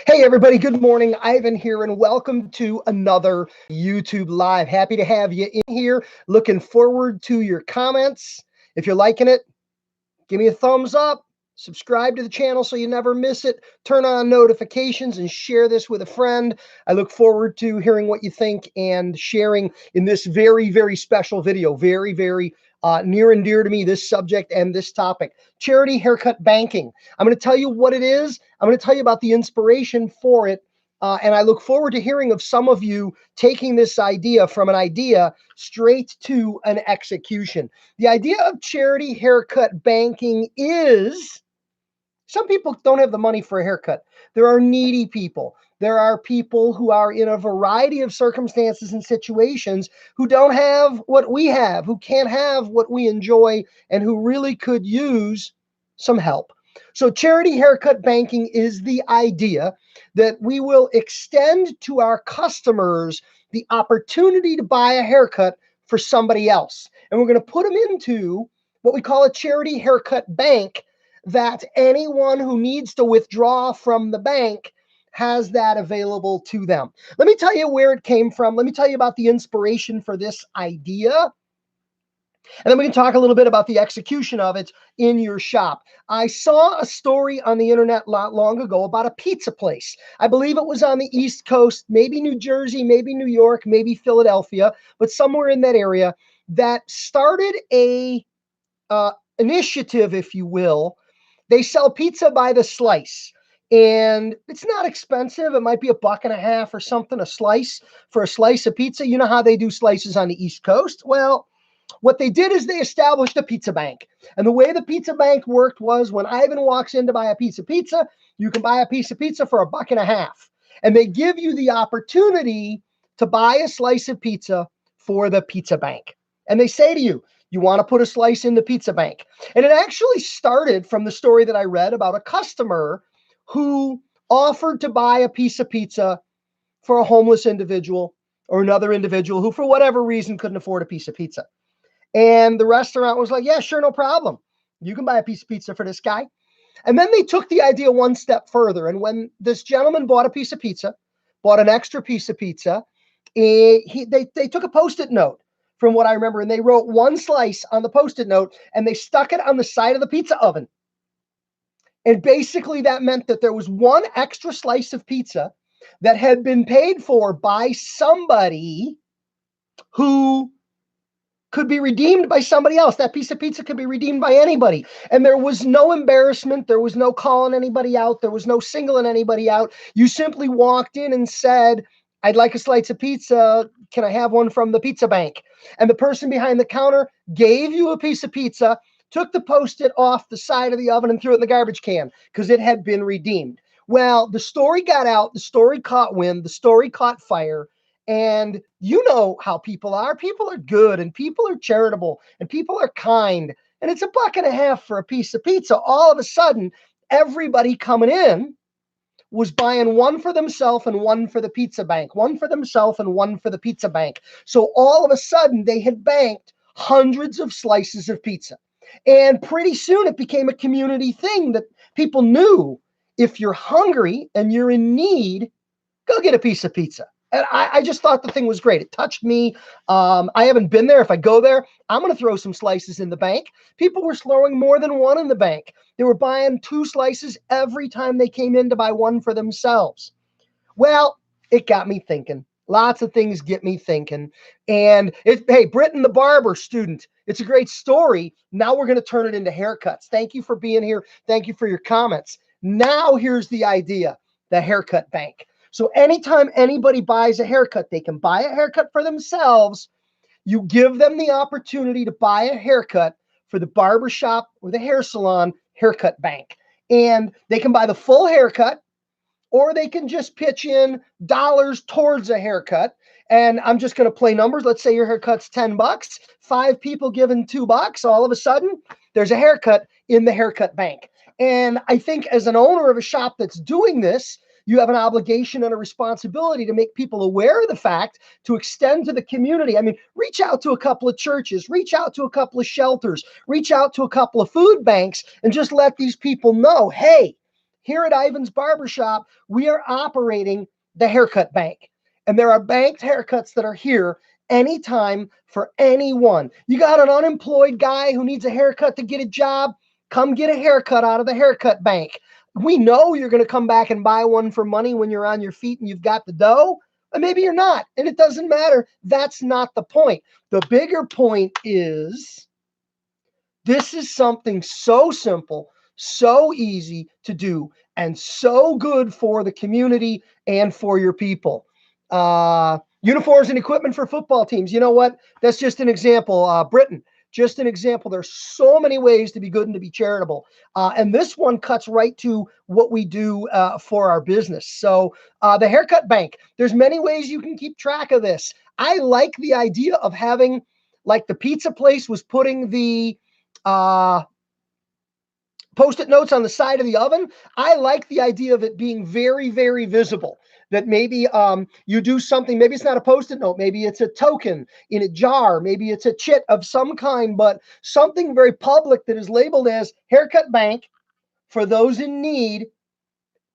Hey everybody, good morning. Ivan here and welcome to another YouTube Live. Happy to have you in here. Looking forward to your comments. If you're liking it, give me a thumbs up. Subscribe to the channel so you never miss it. Turn on notifications and share this with a friend. I look forward to hearing what you think and sharing in this very, very special video. Very near and dear to me, this subject and this topic. Charity haircut banking. I'm going to tell you what it is. I'm going to tell you about the inspiration for it. And I look forward to hearing of some of you taking this idea from an idea straight to an execution. The idea of charity haircut banking is some people don't have the money for a haircut. There are needy people. There are people who are in a variety of circumstances and situations who don't have what we have, who can't have what we enjoy, and who really could use some help. So charity haircut banking is the idea that we will extend to our customers the opportunity to buy a haircut for somebody else. And we're going to put them into what we call a charity haircut bank, that anyone who needs to withdraw from the bank has that available to them. Let me tell you where it came from. Let me tell you about the inspiration for this idea. And then we can talk a little bit about the execution of it in your shop. I saw a story on the internet not long ago about a pizza place. I believe it was on the East Coast, maybe New Jersey, maybe New York, maybe Philadelphia, but somewhere in that area, that started a initiative, if you will. They sell pizza by the slice, and it's not expensive. It might be $1.50 or something a slice for a slice of pizza. You know how they do slices on the East Coast? Well, what they did is they established a pizza bank. And the way the pizza bank worked was when Ivan walks in to buy a piece of pizza, you can buy a piece of pizza for $1.50. And they give you the opportunity to buy a slice of pizza for the pizza bank. And they say to you, you want to put a slice in the pizza bank. And it actually started from the story that I read about a customer who offered to buy a piece of pizza for a homeless individual or another individual who, for whatever reason, couldn't afford a piece of pizza. And the restaurant was like, yeah, sure, no problem. You can buy a piece of pizza for this guy. And then they took the idea one step further. And when this gentleman bought a piece of pizza, bought an extra piece of pizza, they took a Post-it note from what I remember, and they wrote one slice on the Post-it note, and they stuck it on the side of the pizza oven. And basically that meant that there was one extra slice of pizza that had been paid for by somebody who could be redeemed by somebody else. That piece of pizza could be redeemed by anybody. And there was no embarrassment. There was no calling anybody out. There was no singling anybody out. You simply walked in and said, I'd like a slice of pizza. Can I have one from the pizza bank? And the person behind the counter gave you a piece of pizza, took the Post-it off the side of the oven and threw it in the garbage can because it had been redeemed. Well, the story got out. The story caught wind. The story caught fire. And you know how people are. People are good, and people are charitable, and people are kind. And it's $1.50 for a piece of pizza. All of a sudden, everybody coming in was buying one for themselves and one for the pizza bank, one for themselves and one for the pizza bank. So all of a sudden, they had banked hundreds of slices of pizza. And pretty soon, it became a community thing that people knew, if you're hungry and you're in need, go get a piece of pizza. And I just thought the thing was great. It touched me. I haven't been there. If I go there, I'm going to throw some slices in the bank. People were throwing more than one in the bank. They were buying 2 slices every time they came in to buy one for themselves. Well, it got me thinking. Lots of things get me thinking. And hey, Britton the barber student, it's a great story. Now we're going to turn it into haircuts. Thank you for being here. Thank you for your comments. Now here's the idea, the haircut bank. So anytime anybody buys a haircut, they can buy a haircut for themselves. You give them the opportunity to buy a haircut for the barbershop or the hair salon haircut bank. And they can buy the full haircut, or they can just pitch in dollars towards a haircut. And I'm just going to play numbers. Let's say your haircut's $10. 5 people giving $2. All of a sudden, there's a haircut in the haircut bank. And I think as an owner of a shop that's doing this, you have an obligation and a responsibility to make people aware of the fact, to extend to the community. I mean, reach out to a couple of churches, reach out to a couple of shelters, reach out to a couple of food banks, and just let these people know, hey, here at Ivan's Barbershop, we are operating the haircut bank. And there are banked haircuts that are here anytime for anyone. You got an unemployed guy who needs a haircut to get a job, come get a haircut out of the haircut bank. We know you're going to come back and buy one for money when you're on your feet and you've got the dough, and maybe you're not, and it doesn't matter. That's not the point. The bigger point is this is something so simple, so easy to do, and so good for the community and for your people. Uniforms and equipment for football teams. You know what? That's just an example. Britain, just an example. There's so many ways to be good and to be charitable. And this one cuts right to what we do for our business. So the haircut bank, there's many ways you can keep track of this. I like the idea of having, like the pizza place was putting the Post-it notes on the side of the oven. I like the idea of it being very, very visible. That maybe you do something, maybe it's not a Post-it note, maybe it's a token in a jar, maybe it's a chit of some kind, but something very public that is labeled as haircut bank for those in need,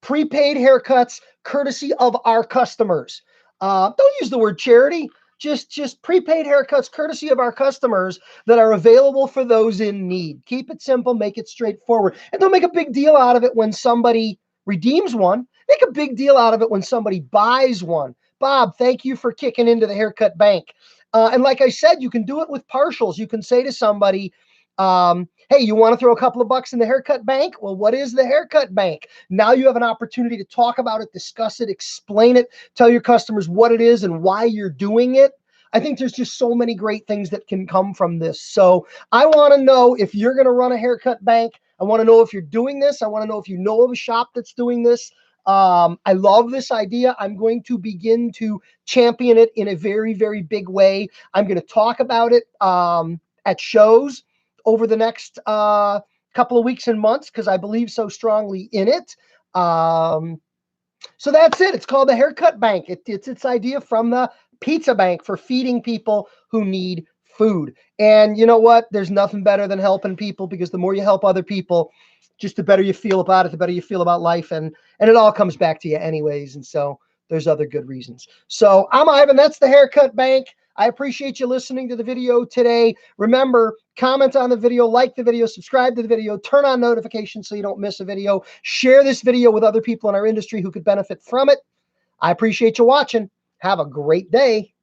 prepaid haircuts courtesy of our customers. Don't use the word charity. Just prepaid haircuts courtesy of our customers that are available for those in need. Keep it simple, make it straightforward. And don't make a big deal out of it when somebody redeems one. Make a big deal out of it when somebody buys one. Bob, thank you for kicking into the haircut bank. And like I said, you can do it with partials. You can say to somebody, hey, you want to throw a couple of bucks in the haircut bank? Well, what is the haircut bank? Now you have an opportunity to talk about it, discuss it, explain it, tell your customers what it is and why you're doing it. I think there's just so many great things that can come from this. So I want to know if you're going to run a haircut bank. I want to know if you're doing this. I want to know if you know of a shop that's doing this. I love this idea. I'm going to begin to champion it in a very, very big way. I'm going to talk about it at shows over the next couple of weeks and months because I believe so strongly in it. So that's it. It's called the haircut bank. It's its idea from the pizza bank for feeding people who need food. And you know what? There's nothing better than helping people, because the more you help other people, just the better you feel about it, the better you feel about life. And it all comes back to you anyways. And so there's other good reasons. So I'm Ivan. That's the haircut bank. I appreciate you listening to the video today. Remember, comment on the video, like the video, subscribe to the video, turn on notifications so you don't miss a video. Share this video with other people in our industry who could benefit from it. I appreciate you watching. Have a great day.